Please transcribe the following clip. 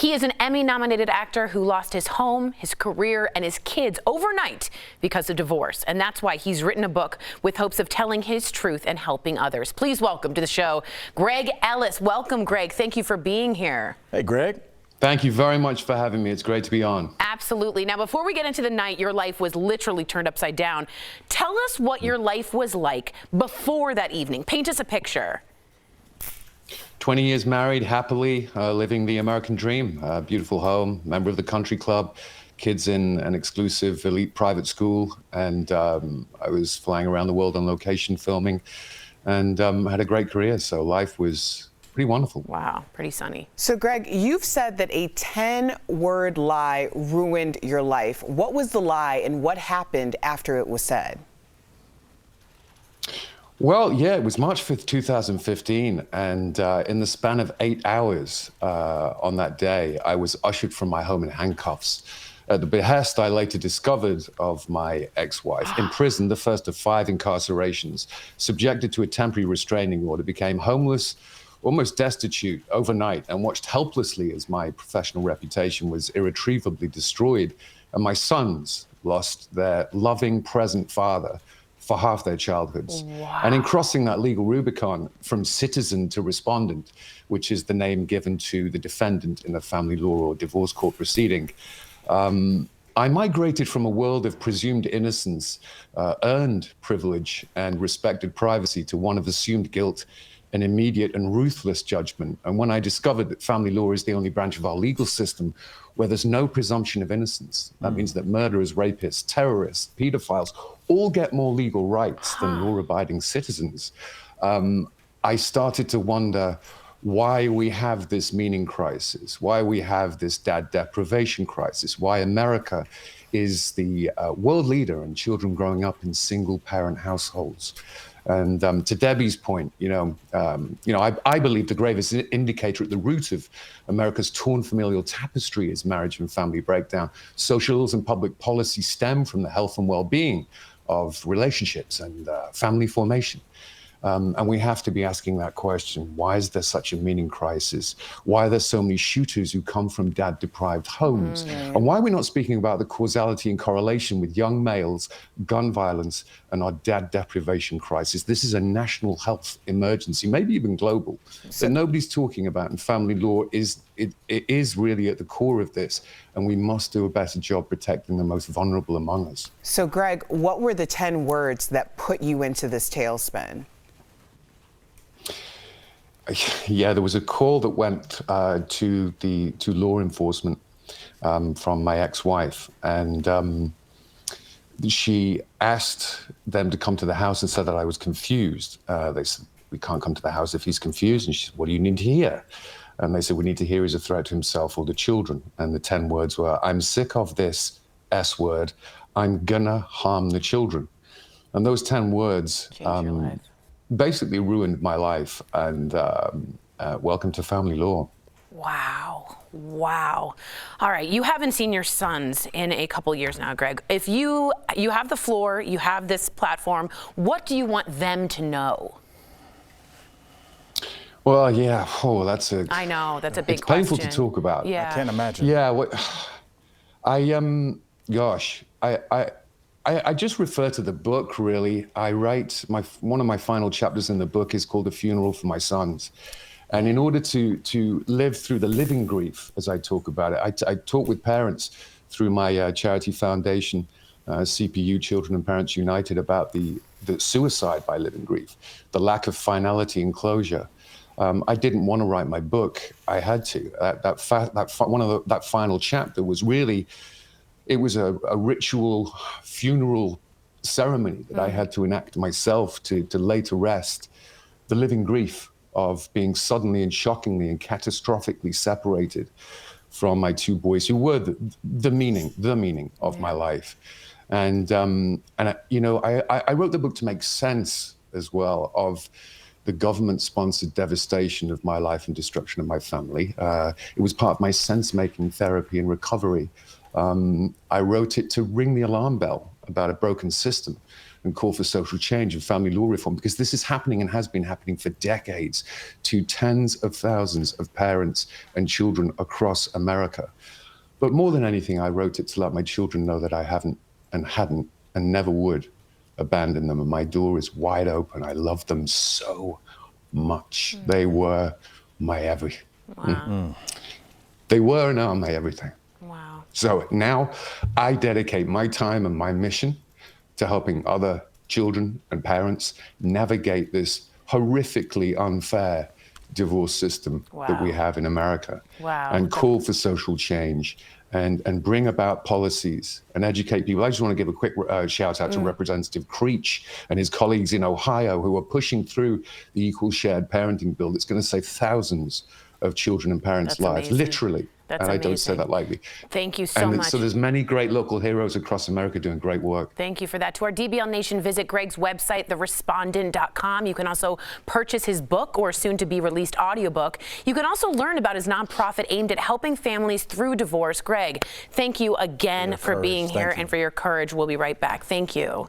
He is an Emmy-nominated actor who lost his home, his career, and his kids overnight because of divorce. And that's why he's written a book with hopes of telling his truth and helping others. Please welcome to the show, Greg Ellis. Welcome, Greg. Thank you for being here. Hey, Greg. Thank you very much for having me. It's great to be on. Absolutely. Now, before we get into the night your life was literally turned upside down, tell us what your life was like before that evening. Paint us a picture. 20 years married, happily, living the American dream. Beautiful home, member of the country club, kids in an exclusive elite private school, and I was flying around the world on location filming, and had a great career, so life was pretty wonderful. Wow, pretty sunny. So, Greg, you've said that a 10-word lie ruined your life. What was the lie, and what happened after it was said? Well, yeah, it was March 5th, 2015, and in the span of 8 hours on that day, I was ushered from my home in handcuffs. At the behest, I later discovered, of my ex-wife, imprisoned, the first of 5 incarcerations, subjected to a temporary restraining order, became homeless, almost destitute overnight, and watched helplessly as my professional reputation was irretrievably destroyed, and my sons lost their loving, present father for half their childhoods. Wow. And in crossing that legal Rubicon from citizen to respondent, which is the name given to the defendant in a family law or divorce court proceeding, I migrated from a world of presumed innocence, earned privilege, and respected privacy to one of assumed guilt, an immediate and ruthless judgment. And when I discovered that family law is the only branch of our legal system where there's no presumption of innocence, that means that murderers, rapists, terrorists, pedophiles all get more legal rights than law-abiding citizens. I started to wonder why we have this meaning crisis, why we have this dad deprivation crisis, why America is the world leader in children growing up in single-parent households. And to Debbie's point, I believe the gravest indicator at the root of America's torn familial tapestry is marriage and family breakdown. Social ills and public policy stem from the health and well-being of relationships and family formation. And we have to be asking that question: why is there such a meaning crisis? Why are there so many shooters who come from dad-deprived homes? And why are we not speaking about the causality and correlation with young males, gun violence, and our dad deprivation crisis? This is a national health emergency, maybe even global, that nobody's talking about. And family law is really at the core of this. And we must do a better job protecting the most vulnerable among us. So, Greg, what were the 10 words that put you into this tailspin? Yeah, there was a call that went to law enforcement from my ex-wife, and she asked them to come to the house and said that I was confused. They said, "We can't come to the house if he's confused." And she said, "What do you need to hear?" And they said, "We need to hear he's a threat to himself or the children." And the 10 words were, "I'm sick of this S word. I'm gonna harm the children." And those 10 words basically ruined my life. And welcome to family law. Wow. Wow. All right. You haven't seen your sons in a couple years now, Greg. If you have the floor, you have this platform, what do you want them to know? Well, yeah. I know, that's a big question. It's painful to talk about. Yeah. I can't imagine. Yeah. I just refer to the book, really. I write, one of my final chapters in the book is called A Funeral for My Sons. And in order to live through the living grief, as I talk about it, I talk with parents through my charity foundation, CPU, Children and Parents United, about the suicide by living grief, the lack of finality and closure. I didn't want to write my book. I had to. That final chapter was really, it was a ritual funeral ceremony that I had to enact myself to lay to rest the living grief of being suddenly and shockingly and catastrophically separated from my 2 boys, who were the meaning of my life. And I wrote the book to make sense as well of the government-sponsored devastation of my life and destruction of my family. It was part of my sense-making therapy and recovery. I wrote it to ring the alarm bell about a broken system and call for social change and family law reform, because this is happening and has been happening for decades to tens of thousands of parents and children across America. But more than anything, I wrote it to let my children know that I haven't and hadn't and never would abandon them. And my door is wide open. I love them so much. They were my everything. Wow. They were and are my everything. Wow. So now I dedicate my time and my mission to helping other children and parents navigate this horrifically unfair divorce system that we have in America. Wow. And call for social change and bring about policies and educate people. I just want to give a quick shout out to Representative Creech and his colleagues in Ohio who are pushing through the equal shared parenting bill that's going to save thousands of children and parents' lives, literally. That's and I amazing. don't say that lightly. Thank you so much. So there's many great local heroes across America doing great work. Thank you for that. To our DBL Nation, visit Greg's website, therespondent.com. You can also purchase his book or soon-to-be released audiobook. You can also learn about his nonprofit aimed at helping families through divorce. Greg, thank you again for being here and for your courage. We'll be right back. Thank you.